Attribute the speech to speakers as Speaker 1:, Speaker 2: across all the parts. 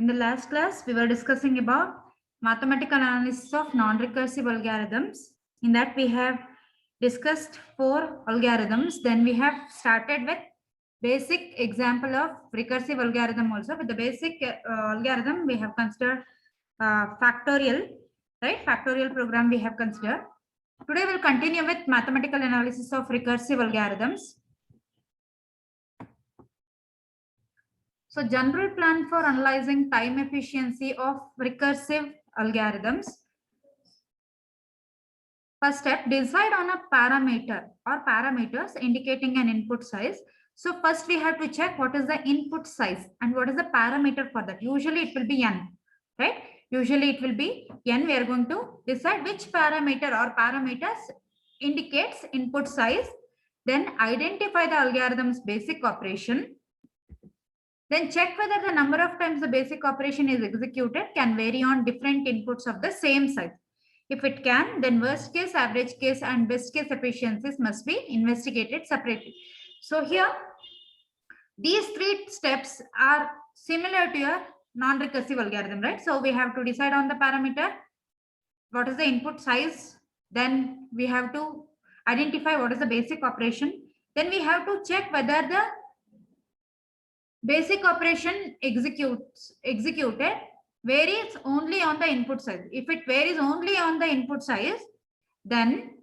Speaker 1: In the last class, we were discussing about mathematical analysis of non-recursive algorithms. In that, we have discussed 4 algorithms. Then we have started with basic example of recursive algorithm also. With the basic algorithm, we have considered factorial, right? Factorial program we have considered. Today, we'll continue with mathematical analysis of recursive algorithms. So general plan for analyzing time efficiency of recursive algorithms. First step, decide on a parameter or parameters indicating an input size. So first we have to check what is the input size and what is the parameter for that. Usually it will be n, right? Usually it will be n. We are going to decide which parameter or parameters indicates input size. Then identify the algorithm's basic operation. Then check whether the number of times the basic operation is executed can vary on different inputs of the same size. If it can, then worst case, average case, and best case efficiencies must be investigated separately. So here, these 3 steps are similar to your non-recursive algorithm, right? So we have to decide on the parameter, what is the input size, then we have to identify what is the basic operation, then we have to check whether the basic operation executed varies only on the input size. If it varies only on the input size, then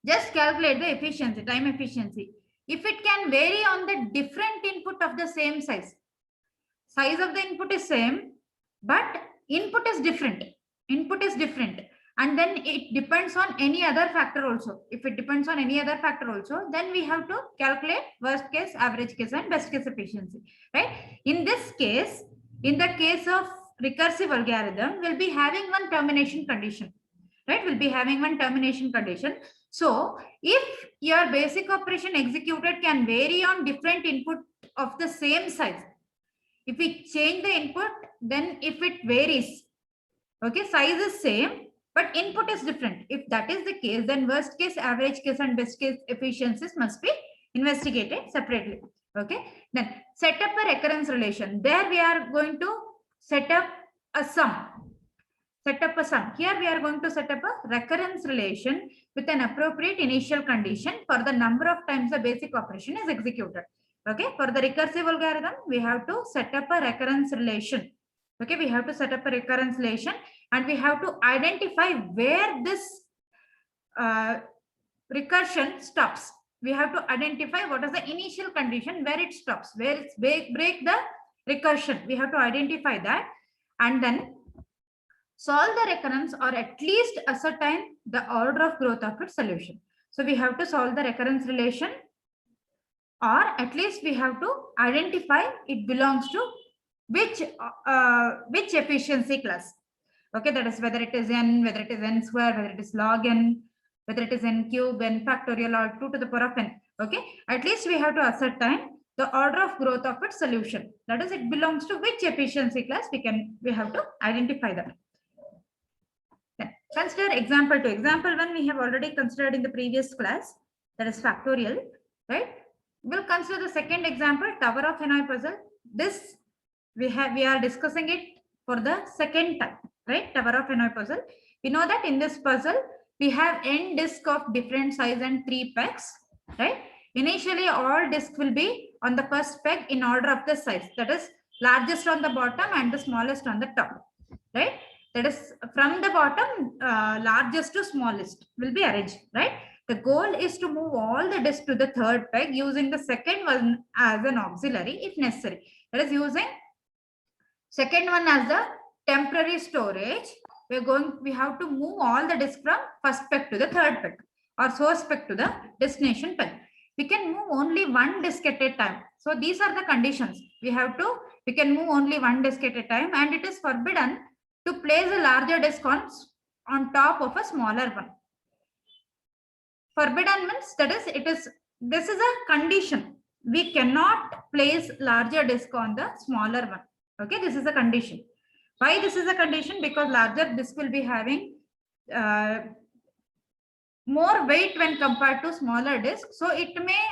Speaker 1: just calculate the efficiency, time efficiency. If it can vary on the different input of the same size of the input is same, but input is different. And then it depends on any other factor also. If it depends on any other factor also, then we have to calculate worst case, average case, and best case efficiency, right? In this case, in the case of recursive algorithm, we'll be having one termination condition, right? We'll be having one termination condition. So if your basic operation executed can vary on different input of the same size, if we change the input, then if it varies, okay, size is same, but input is different. If that is the case, then worst case, average case, and best case efficiencies must be investigated separately. Okay. Then set up a recurrence relation. There we are going to set up a sum. Here we are going to set up a recurrence relation with an appropriate initial condition for the number of times the basic operation is executed. Okay. For the recursive algorithm, we have to set up a recurrence relation. Okay, we have to set up a recurrence relation and we have to identify where this recursion stops. We have to identify what is the initial condition where it stops, where it's break the recursion. We have to identify that and then solve the recurrence or at least ascertain the order of growth of its solution. So we have to solve the recurrence relation or at least we have to identify it belongs to which efficiency class. Okay, that is whether it is n, whether it is n square, whether it is log n, whether it is n cube, n factorial, or 2 to the power of n. Okay, at least we have to ascertain the order of growth of its solution. That is, it belongs to which efficiency class. We have to identify that. Then consider example 2. Example 1 we have already considered in the previous class. That is factorial, right? We'll consider the second example, tower of Hanoi puzzle. This we are discussing it for the second time, right? Tower of Hanoi puzzle. We know that in this puzzle we have n disc of different size and 3 pegs, right? Initially all discs will be on the first peg in order of the size, that is largest on the bottom and the smallest on the top, right? That is from the bottom largest to smallest will be arranged, right? The goal is to move all the discs to the third peg using the second one as an auxiliary if necessary. That is using second one as the temporary storage. We have to move all the disks from first peg to the third peg or source peg to the destination peg. We can move only one disk at a time. So these are the conditions. We can move only one disk at a time and it is forbidden to place a larger disk on top of a smaller one. Forbidden means that is, this is a condition. We cannot place larger disk on the smaller one. Okay, this is a condition. Why this is a condition? Because larger disk will be having more weight when compared to smaller disk. So it may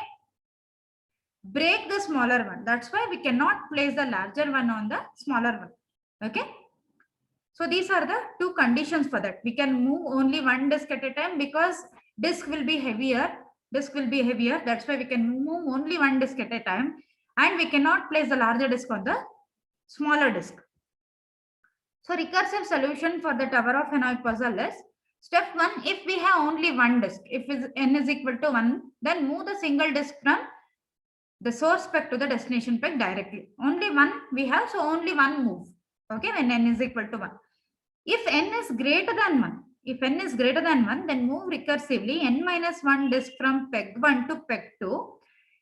Speaker 1: break the smaller one. That's why we cannot place the larger one on the smaller one. Okay. So these are the two conditions for that. We can move only one disk at a time because disk will be heavier. Disk will be heavier. That's why we can move only one disk at a time. And we cannot place the larger disk on the smaller disk. So recursive solution for the tower of Hanoi puzzle is step 1. If we have only one disk, if n is equal to 1, then move the single disk from the source peg to the destination peg directly. Only one we have, so only one move. Okay, when n is equal to 1. If n is greater than 1, if n is greater than 1, then move recursively n minus 1 disk from peg 1 to peg 2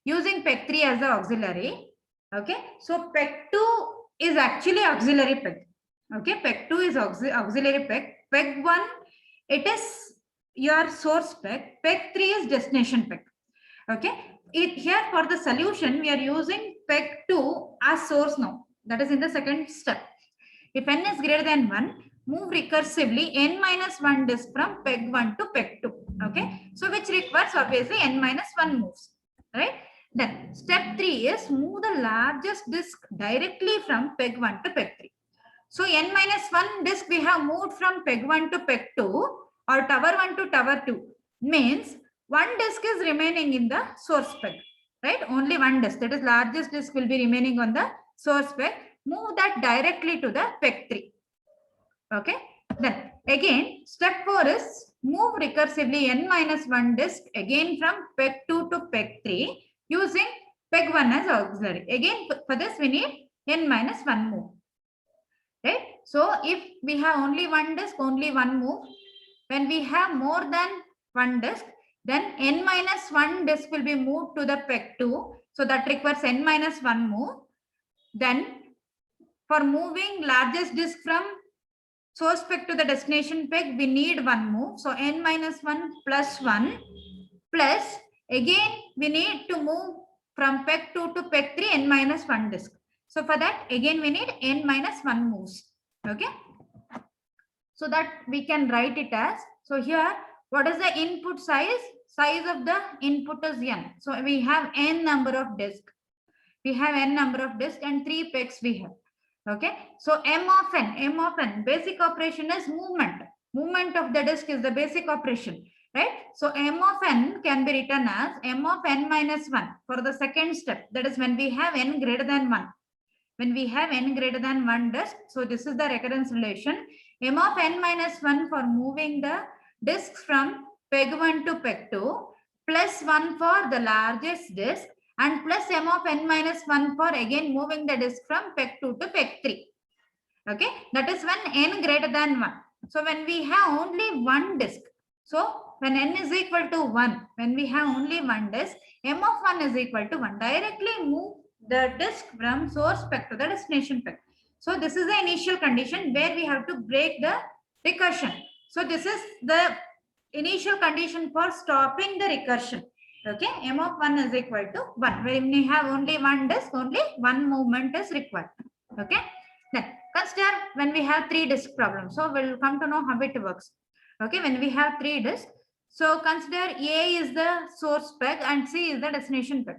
Speaker 1: using peg 3 as the auxiliary. Okay, so peg 2 is actually auxiliary peg. Okay, peg 2 is auxiliary peg. Peg 1, it is your source peg. Peg 3 is destination peg. Okay, here for the solution, we are using peg 2 as source now. That is in the second step. If n is greater than 1, move recursively n minus 1 disk from peg 1 to peg 2. Okay, so which requires obviously n minus 1 moves. Right? Then step 3 is move the largest disk directly from peg 1 to peg 3. So n minus 1 disk we have moved from peg 1 to peg 2 or tower 1 to tower 2. Means one disk is remaining in the source peg. Right? Only one disk, that is largest disk will be remaining on the source peg. Move that directly to the peg 3. Okay. Then again step 4 is move recursively n minus 1 disk again from peg 2 to peg 3 using peg 1 as auxiliary. Again for this we need n minus 1 move. Right? So if we have only one disk, only one move. When we have more than one disk, then n minus 1 disk will be moved to the peg 2. So that requires n minus 1 move. Then for moving largest disk from source peg to the destination peg, we need one move. So n minus 1 plus 1 plus again we need to move from peg 2 to peg 3 n minus 1 disk. So for that again we need n minus 1 moves. Okay. So that we can write it as, so here what is the input size? Size of the input is n. So we have n number of disk. We have n number of disk and 3 pegs we have. Okay. So m of n, basic operation is movement. Movement of the disk is the basic operation. Right? So m of n can be written as m of n minus 1 for the second step. That is when we have n greater than 1. When we have n greater than 1 disk, so this is the recurrence relation. M of n minus 1 for moving the disks from peg 1 to peg 2 plus 1 for the largest disk and plus m of n minus 1 for again moving the disk from peg 2 to peg 3. Okay, that is when n greater than 1. So when we have only one disk, so when n is equal to 1, when we have only one disk, m of 1 is equal to 1. Directly move the disk from source peg to the destination peg. So this is the initial condition where we have to break the recursion. So this is the initial condition for stopping the recursion. Okay, m of 1 is equal to 1. When we have only one disk, only one movement is required. Okay, then consider when we have 3 disk problem. So we'll come to know how it works. Okay, when we have 3 disks, so consider A is the source peg and C is the destination peg.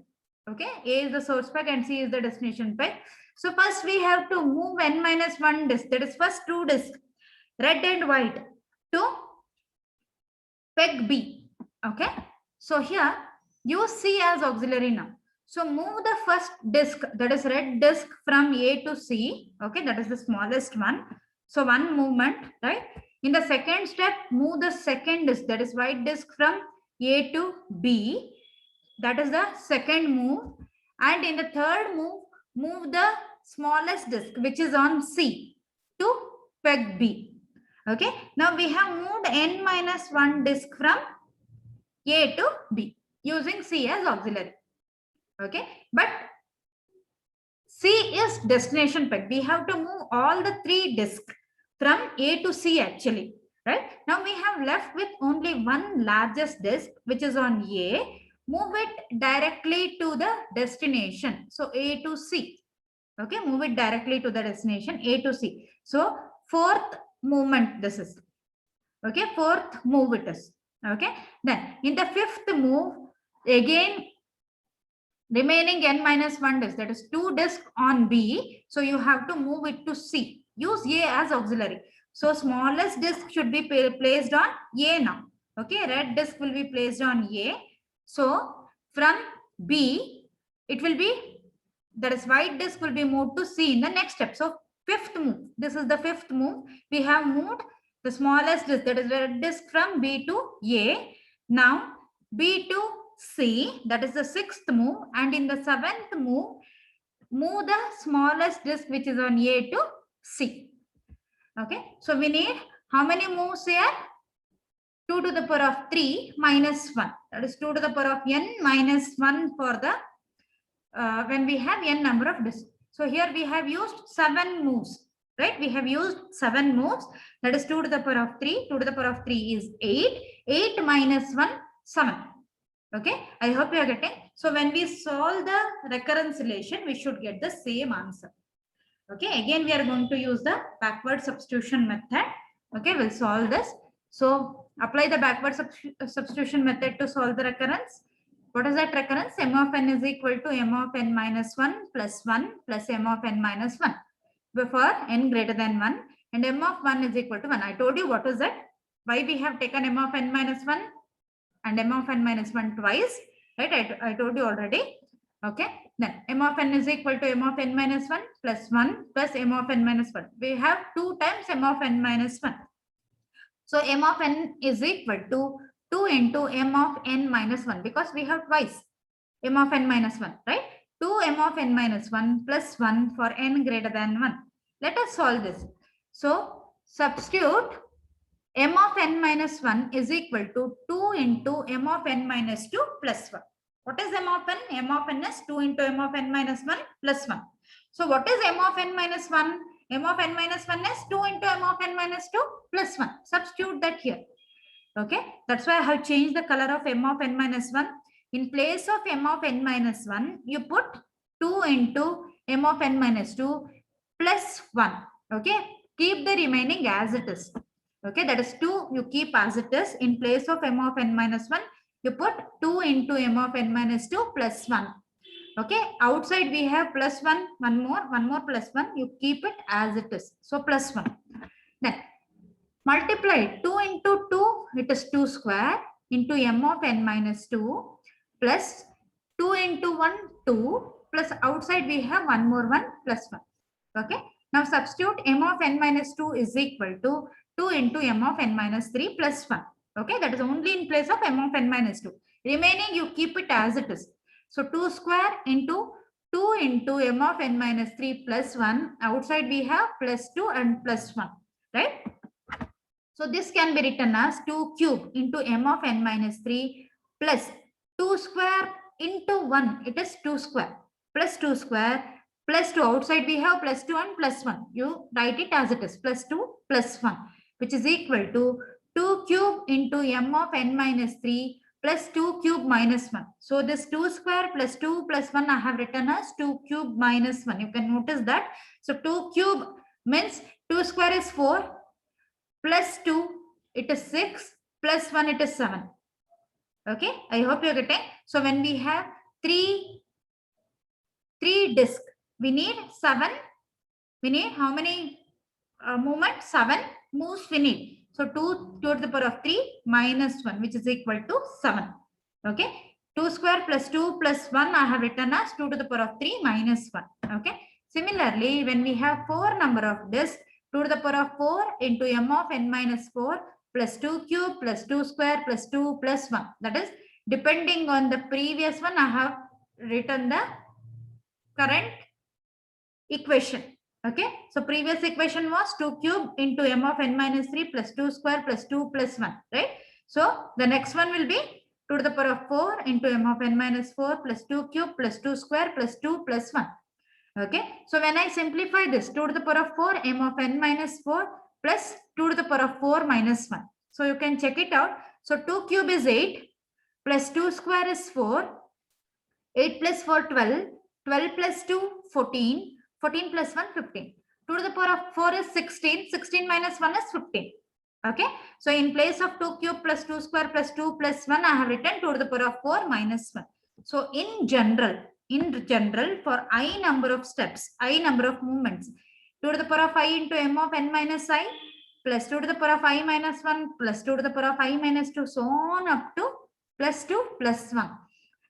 Speaker 1: Okay, A is the source peg and C is the destination peg. So first we have to move n minus 1 disk, that is first 2 disks, red and white, to peg B. Okay, so here use C as auxiliary now. So move the first disk, that is red disk, from A to C. Okay, that is the smallest one. So one movement, right? In the second step, move the second disk, that is white disk, from A to B. That is the second move. And in the third move, move the smallest disk, which is on C, to peg B. Okay. Now we have moved n minus 1 disk from A to B using C as auxiliary. Okay. But C is destination peg. We have to move all the 3 disks from A to C actually. Right. Now we have left with only one largest disk, which is on A. Move it directly to the destination. So A to C. Okay, move it directly to the destination A to C. So fourth movement this is. Okay, fourth move it is. Okay, then in the fifth move, again remaining n minus 1 disk, that is 2 disk on B. So you have to move it to C. Use A as auxiliary. So smallest disk should be placed on A now. Okay, red disk will be placed on A. So from B, it will be, that is white disk will be moved to C in the next step. So fifth move, this is the fifth move. We have moved the smallest disk, that is red disk, from B to A. Now B to C, that is the sixth move, and in the seventh move, move the smallest disk which is on A to C. Okay, so we need how many moves here? 2 to the power of 3 minus 1, that is 2 to the power of n minus 1 for the when we have n number of disks. So here we have used 7 moves, right? We have used 7 moves, that is 2 to the power of 3. 2 to the power of 3 is 8. 8 minus 1, 7. Okay, I hope you are getting. So when we solve the recurrence relation, we should get the same answer. Okay, again we are going to use the backward substitution method. Okay, we'll solve this. So apply the backward substitution method to solve the recurrence. What is that recurrence? M of n is equal to m of n minus 1 plus 1 plus m of n minus 1 before n greater than 1, and m of 1 is equal to 1. I told you what is that? Why we have taken m of n minus 1 and m of n minus 1 twice, right? I told you already. Okay, then m of n is equal to m of n minus 1 plus 1 plus m of n minus 1. We have 2 times m of n minus 1. So m of n is equal to 2 into m of n minus 1, because we have twice m of n minus 1, right? 2 m of n minus 1 plus 1 for n greater than 1. Let us solve this. So substitute m of n minus 1 is equal to 2 into m of n minus 2 plus 1. What is m of n? M of n is 2 into m of n minus 1 plus 1. So what is m of n minus 1? M of n minus 1 is 2 into m of n minus 2 plus 1. Substitute that here. Okay, that's why I have changed the color of m of n minus 1. In place of m of n minus 1, you put 2 into m of n minus 2 plus 1. Okay, keep the remaining as it is. Okay, that is 2 you keep as it is. In place of m of n minus 1, you put 2 into m of n minus 2 plus 1. Okay, outside we have plus 1, one more plus 1. You keep it as it is. So plus 1. Then multiply 2 into 2, it is 2 square into m of n minus 2 plus 2 into 1, 2 plus outside we have one more 1 plus 1. Okay, now substitute m of n minus 2 is equal to 2 into m of n minus 3 plus 1. Okay, that is only in place of m of n minus 2. Remaining you keep it as it is. So 2 square into 2 into m of n minus 3 plus 1. Outside we have plus 2 and plus 1, right? So this can be written as 2 cube into m of n minus 3 plus 2 square into 1. It is 2 square plus 2 square plus 2. Outside we have plus 2 and plus 1. You write it as it is, plus 2 plus 1, which is equal to 2 cube into m of n minus 3 plus 2 cube minus 1. So this 2 square plus 2 plus 1 I have written as 2 cube minus 1. You can notice that. So 2 cube means 2 square is 4 plus 2 it is 6 plus 1 it is 7. Okay, I hope you're getting. So when we have 3 disks, we need 7. We need how many movements? 7 moves we need. So 2 to the power of 3 minus 1, which is equal to 7. Okay, 2 square plus 2 plus 1 I have written as 2 to the power of 3 minus 1. Okay, similarly when we have 4 number of disks, 2 to the power of 4 into m of n minus 4 plus 2 cube plus 2 square plus 2 plus 1. That is depending on the previous one, I have written the current equation. Okay, so previous equation was 2 cube into m of n minus 3 plus 2 square plus 2 plus 1, right? So the next one will be 2 to the power of 4 into m of n minus 4 plus 2 cube plus 2 square plus 2 plus 1. Okay, so when I simplify this, 2 to the power of 4 m of n minus 4 plus 2 to the power of 4 minus 1. So you can check it out. So 2 cube is 8 plus 2 square is 4. 8 plus 4, 12. 12 plus 2, 14. 14 plus 1, 15. 2 to the power of 4 is 16. 16 minus 1 is 15. Okay, so in place of 2 cube plus 2 square plus 2 plus 1, I have written 2 to the power of 4 minus 1. So in general, in general for I number of steps, I number of movements, 2 to the power of I into m of n minus I plus 2 to the power of I minus 1 plus 2 to the power of I minus 2, so on up to plus 2 plus 1,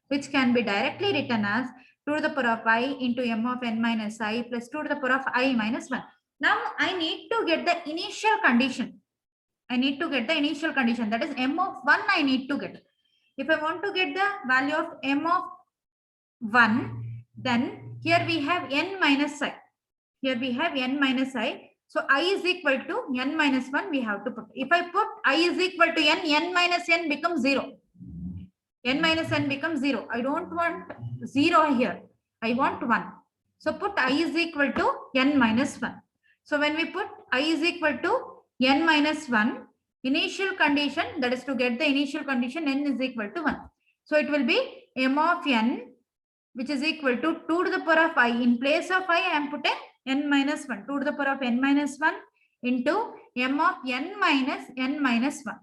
Speaker 1: which can be directly written as 2 to the power of I into m of n minus I plus 2 to the power of I minus 1. Now I need to get the initial condition. I need to get the initial condition, that is m of 1 I need to get. If I want to get the value of m of 1, then here we have n minus I. Here we have n minus I. So I is equal to n minus 1 we have to put. If I put I is equal to n minus n becomes 0. N minus n becomes 0. I don't want 0 here. I want 1. So put I is equal to n minus 1. So when we put I is equal to n minus 1, initial condition, that is to get the initial condition, n is equal to 1. So it will be m of n, which is equal to 2 to the power of I. In place of I am putting n minus 1. 2 to the power of n minus 1 into m of n minus 1.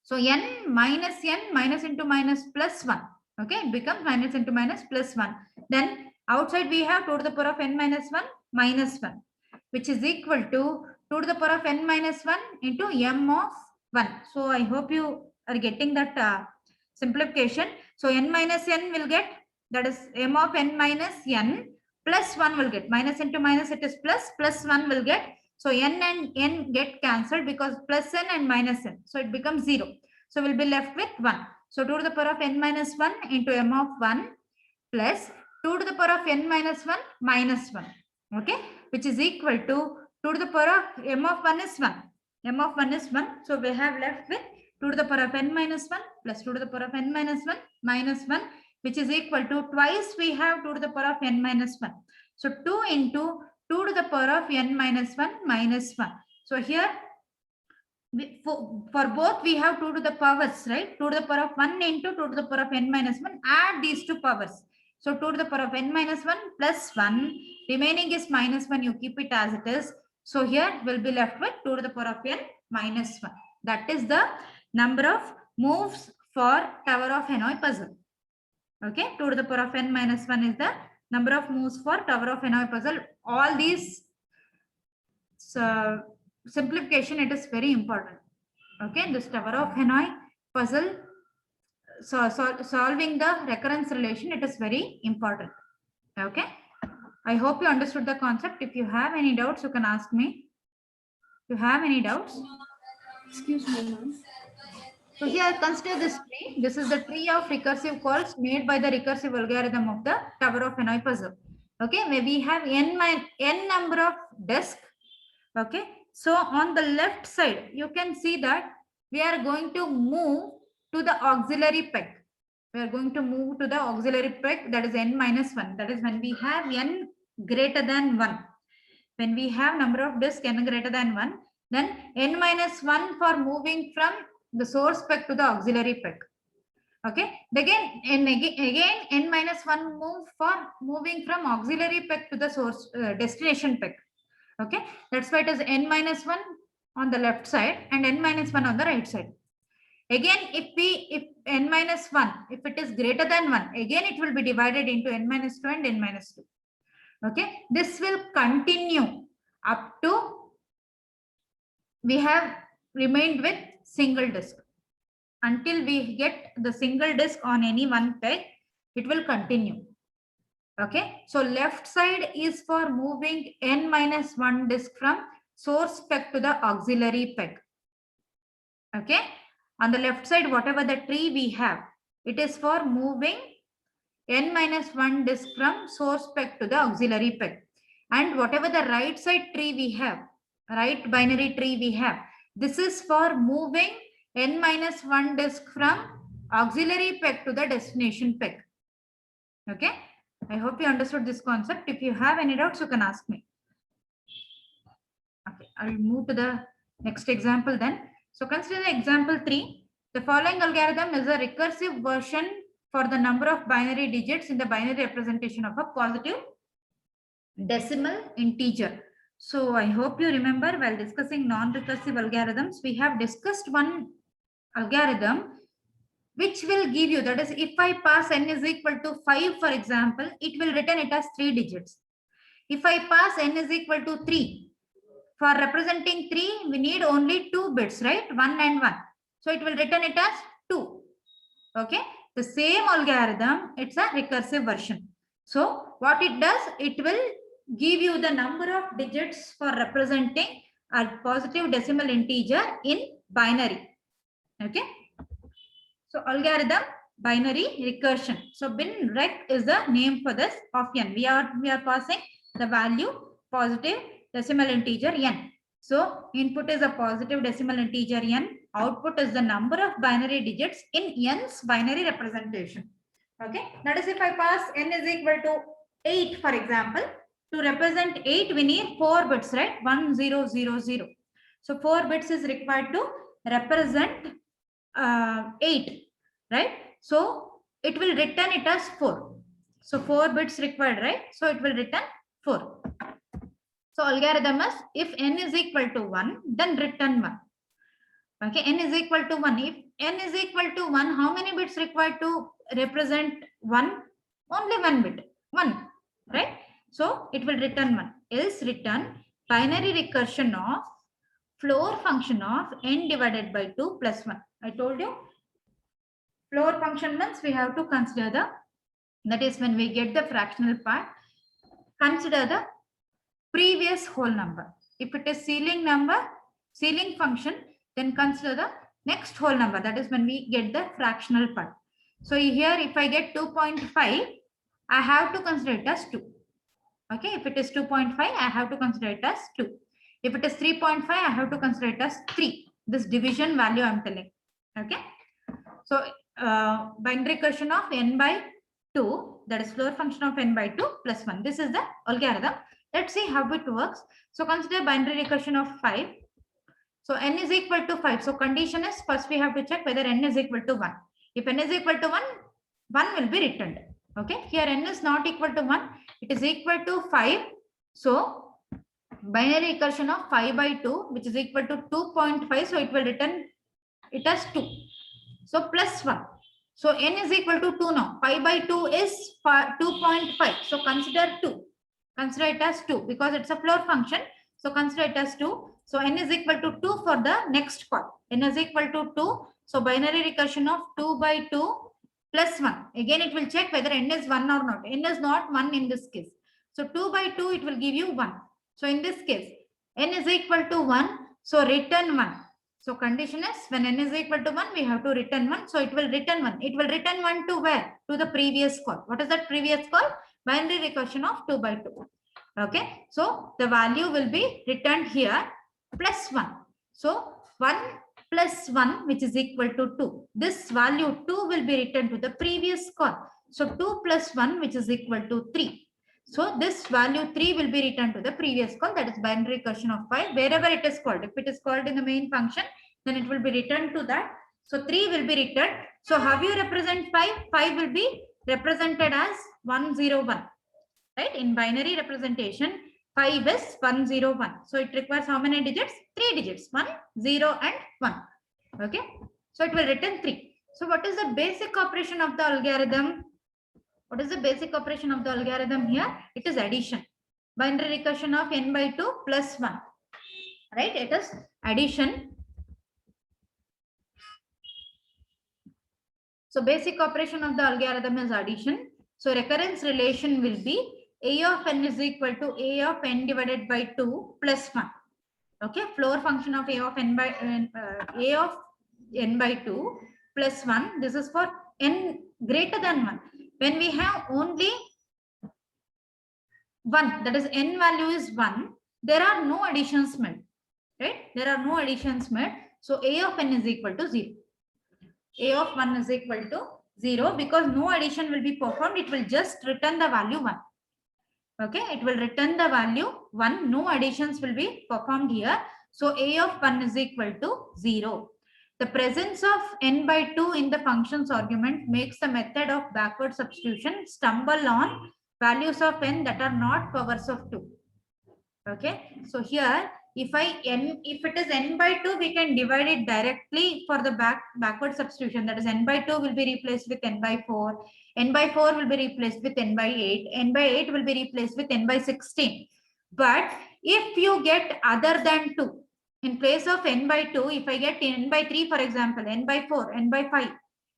Speaker 1: So n minus into minus plus 1. Okay, it becomes minus into minus plus 1. Then outside we have 2 to the power of n minus 1 minus 1, which is equal to 2 to the power of n minus 1 into m of 1. So I hope you are getting that simplification. So n minus n will get, that is m of n minus n plus 1 will get, minus into minus it is plus 1 will get. So n and n get cancelled because plus n and minus n. So it becomes 0. So we'll be left with 1. So 2 to the power of n minus 1 into m of 1 plus 2 to the power of n minus 1 minus 1. Okay, which is equal to 2 to the power of m of 1 is 1. M of 1 is 1. So we have left with 2 to the power of n minus 1 plus 2 to the power of n minus 1 minus 1, which is equal to twice we have 2 to the power of n minus 1. So 2 into 2 to the power of n minus 1 minus 1. So here for both we have 2 to the powers, right? 2 to the power of 1 into 2 to the power of n minus 1. Add these two powers. So 2 to the power of n minus 1 plus 1. Remaining is minus 1. You keep it as it is. So here we'll be left with 2 to the power of n minus 1. That is the number of moves for Tower of Hanoi puzzle. Okay, 2 to the power of n minus 1 is the number of moves for Tower of Hanoi puzzle. All these simplification, it is very important. Okay, this Tower of Hanoi puzzle, solving the recurrence relation, it is very important. Okay, I hope you understood the concept. If you have any doubts, you can ask me. If you have any doubts?
Speaker 2: Excuse me, ma'am.
Speaker 1: So here consider this tree. This is the tree of recursive calls made by the recursive algorithm of the Tower of Hanoi puzzle. Okay, where we have n number of disks. Okay, so on the left side, you can see that we are going to move to the auxiliary peg. We are going to move to the auxiliary peg, that is n minus 1. That is when we have n greater than 1. When we have number of disks n greater than 1, then n minus 1 for moving from the source peg to the auxiliary peg. Okay, again n minus 1 move for moving from auxiliary peg to the source destination peg. Okay, that's why it is n minus 1 on the left side and n minus 1 on the right side. Again, if n minus 1, if it is greater than 1, again it will be divided into n minus 2 and n minus 2. Okay, this will continue up to we have remained with single disk. Until we get the single disk on any one peg, it will continue. Okay, so left side is for moving n minus 1 disk from source peg to the auxiliary peg. Okay, on the left side, whatever the tree we have, it is for moving n minus 1 disk from source peg to the auxiliary peg. And whatever the right side tree we have, right binary tree we have, this is for moving n minus 1 disk from auxiliary peg to the destination peg. Okay, I hope you understood this concept. If you have any doubts, you can ask me. Okay, I'll move to the next example then. So consider the example 3. The following algorithm is a recursive version for the number of binary digits in the binary representation of a positive decimal integer. So I hope you remember, while discussing non-recursive algorithms, we have discussed one algorithm which will give you, that is, if I pass n is equal to 5, for example, it will return it as 3 digits. If I pass n is equal to 3, for representing 3, we need only 2 bits, right? 1 and 1. So it will return it as 2. Okay. The same algorithm, it's a recursive version. So what it does, it will give you the number of digits for representing a positive decimal integer in binary. Okay. So algorithm binary recursion. So bin rec is the name for this of n. We are passing the value positive decimal integer n. So input is a positive decimal integer n. Output is the number of binary digits in n's binary representation. Okay. That is, if I pass n is equal to 8, for example, to represent 8, we need 4 bits, right? 1, 0, 0, 0. So 4 bits is required to represent 8, right? So it will return it as 4. So 4 bits required, right? So it will return 4. So algorithm is, if n is equal to 1, then return 1. Okay, n is equal to 1. If n is equal to 1, how many bits required to represent 1? Only 1 bit, 1, right? So it will return 1. Else return binary recursion of floor function of n divided by 2 plus 1. I told you, floor function means we have to consider the, that is when we get the fractional part, consider the previous whole number. If it is ceiling number, ceiling function, then consider the next whole number. That is when we get the fractional part. So here, if I get 2.5, I have to consider it as 2. Okay, if it is 2.5, I have to consider it as 2. If it is 3.5, I have to consider it as 3. This division value I'm telling. Okay. So binary recursion of n by 2, that is floor function of n by 2 plus 1. This is the algorithm. Let's see how it works. So consider binary recursion of 5. So n is equal to 5. So condition is, first we have to check whether n is equal to 1. If n is equal to 1, 1 will be returned. Okay. Here n is not equal to 1. It is equal to 5. So binary recursion of 5 by 2, which is equal to 2.5. So it will return it as 2. So plus 1. So n is equal to 2 now. 5 by 2 is 2.5. So consider 2. Consider it as 2 because it's a floor function. So consider it as 2. So n is equal to 2 for the next call. N is equal to 2. So binary recursion of 2 by 2 plus 1. Again, it will check whether n is 1 or not. N is not 1 in this case. So 2 by 2, it will give you 1. So in this case, n is equal to 1. So return 1. So condition is, when n is equal to 1, we have to return 1. So it will return 1. It will return 1 to where? To the previous call. What is that previous call? Binary recursion of 2 by 2. Okay. So the value will be returned here plus 1. So 1 plus 1, which is equal to 2. This value 2 will be returned to the previous call. So 2 plus 1, which is equal to 3. So this value 3 will be returned to the previous call, that is binary recursion of 5, wherever it is called. If it is called in the main function, then it will be returned to that. So 3 will be returned. So how you represent 5? 5 will be represented as 101. Right? In binary representation, 5 is 101. So it requires how many digits? 3 digits. 1, 0 and 1. Okay. So it will return 3. So what is the basic operation of the algorithm? What is the basic operation of the algorithm here? It is addition. Binary recursion of n by 2 plus 1. Right? It is addition. So basic operation of the algorithm is addition. So recurrence relation will be a of n is equal to a of n divided by 2 plus 1. Okay. Floor function of a of n by a of n by 2 plus 1. This is for n greater than 1. When we have only 1, that is n value is 1, there are no additions made, right? There are no additions made. So a of n is equal to 0. A of 1 is equal to 0 because no addition will be performed. It will just return the value 1. Okay, it will return the value 1. No additions will be performed here. So a of 1 is equal to 0. The presence of n by 2 in the function's argument makes the method of backward substitution stumble on values of n that are not powers of 2. Okay, so here if it is n by 2, we can divide it directly for the backward substitution. That is n by 2 will be replaced with n by 4. N by 4 will be replaced with n by 8. N by 8 will be replaced with n by 16. But if you get other than 2, in place of n by 2, if I get n by 3, for example, n by 4, n by 5,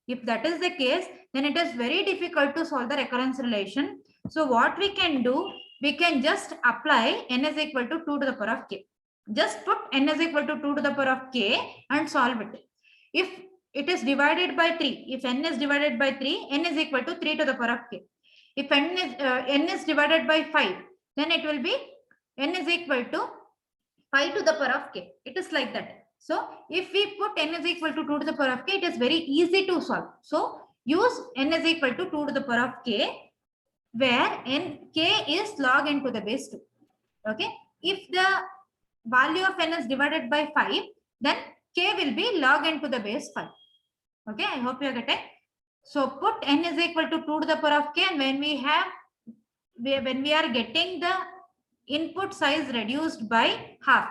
Speaker 1: if that is the case, then it is very difficult to solve the recurrence relation. So what we can do, we can just apply n is equal to 2 to the power of k. Just put n is equal to 2 to the power of k and solve it. If it is divided by 3, if n is divided by 3, n is equal to 3 to the power of k. If n is divided by 5, then it will be n is equal to 5 to the power of k. It is like that. So if we put n is equal to 2 to the power of k, it is very easy to solve. So use n is equal to 2 to the power of k, where k is log n to the base 2. Okay. If the value of n is divided by 5, then k will be log n to the base 5. Okay. I hope you get it. So put n is equal to 2 to the power of k, and when we are getting the input size reduced by half.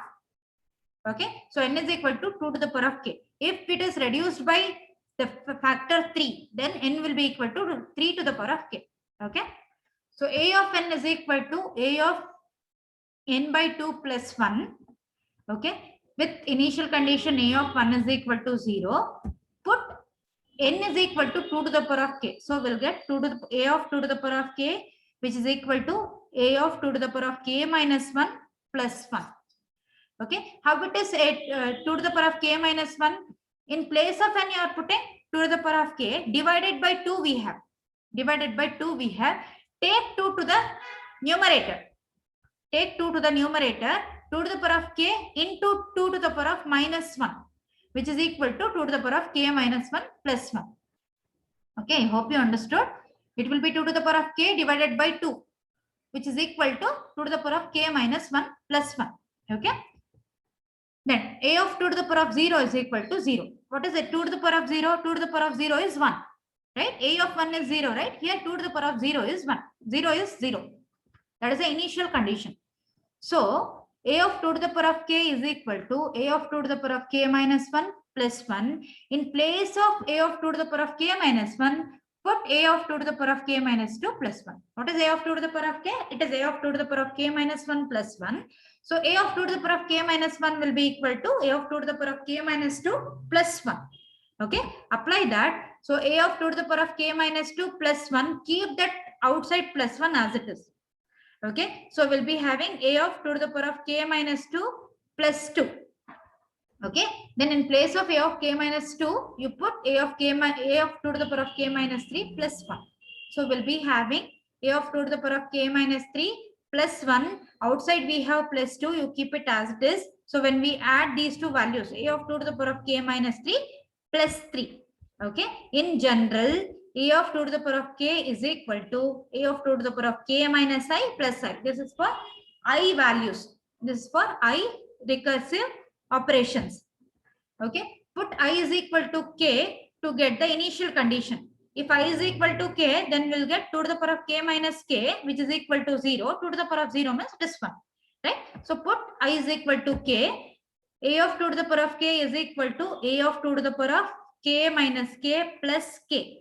Speaker 1: Okay, so n is equal to 2 to the power of k. If it is reduced by the factor 3, then n will be equal to 3 to the power of k. Okay, so a of n is equal to a of n by 2 plus 1. Okay, with initial condition a of 1 is equal to 0. Put n is equal to 2 to the power of k. So we'll get a of 2 to the power of k, which is equal to a of 2 to the power of k minus 1 plus 1. Okay, how it is 2 to the power of k minus 1? In place of n, you are putting 2 to the power of k divided by 2 we have. Divided by 2 we have. Take 2 to the numerator. Take 2 to the numerator. 2 to the power of k into 2 to the power of minus 1, which is equal to 2 to the power of k minus 1 plus 1. Okay, I hope you understood. It will be 2 to the power of k divided by 2, which is equal to 2 to the power of k minus 1 plus 1. Okay. Then a of 2 to the power of 0 is equal to 0. What is it? 2 to the power of 0. 2 to the power of 0 is 1. Right? A of 1 is 0. Right? Here 2 to the power of 0 is 1. 0 is 0. That is the initial condition. So a of 2 to the power of k is equal to a of 2 to the power of k minus 1 plus 1. In place of a of 2 to the power of k minus 1, put a of 2 to the power of k minus 2 plus 1. What is a of 2 to the power of k? It is a of 2 to the power of k minus 1 plus 1. So a of 2 to the power of k minus 1 will be equal to a of 2 to the power of k minus 2 plus 1. Okay, apply that. So a of 2 to the power of k minus 2 plus 1, keep that outside plus 1 as it is. Okay, so we'll be having a of 2 to the power of k minus 2 plus 2. Okay, then in place of a of k minus 2, you put a of 2 to the power of k minus 3 plus 1. So we'll be having a of 2 to the power of k minus 3 plus 1. Outside we have plus 2, you keep it as it is. So when we add these two values, a of 2 to the power of k minus 3 plus 3. Okay, in general, a of 2 to the power of k is equal to a of 2 to the power of k minus I plus I. This is for I values. This is for I recursive operations. Okay, put I is equal to k to get the initial condition. If I is equal to k, then we'll get 2 to the power of k minus k, which is equal to 0. 2 to the power of 0 means this one. Right? So put I is equal to k. A of 2 to the power of k is equal to a of 2 to the power of k minus k plus k,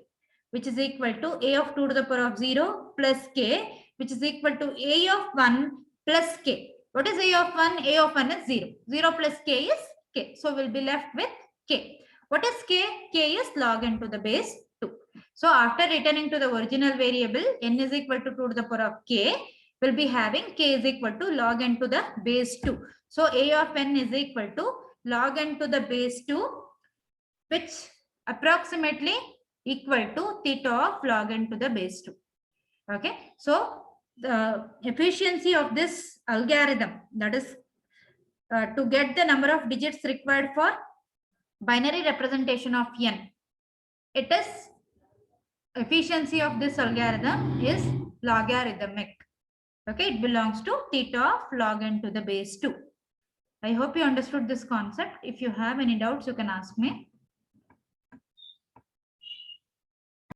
Speaker 1: which is equal to a of 2 to the power of 0 plus k, which is equal to a of 1 plus k. What is a of 1? A of 1 is 0. 0 plus k is k. So we'll be left with k. What is k? K is log n to the base 2. So after returning to the original variable, n is equal to 2 to the power of k, we'll be having k is equal to log n to the base 2. So a of n is equal to log n to the base 2, which approximately equal to theta of log n to the base 2. Okay, so the efficiency of this algorithm, that is to get the number of digits required for binary representation of n, it is efficiency of this algorithm is logarithmic. Okay, it belongs to theta of log n to the base 2. I hope you understood this concept. If you have any doubts, you can ask me.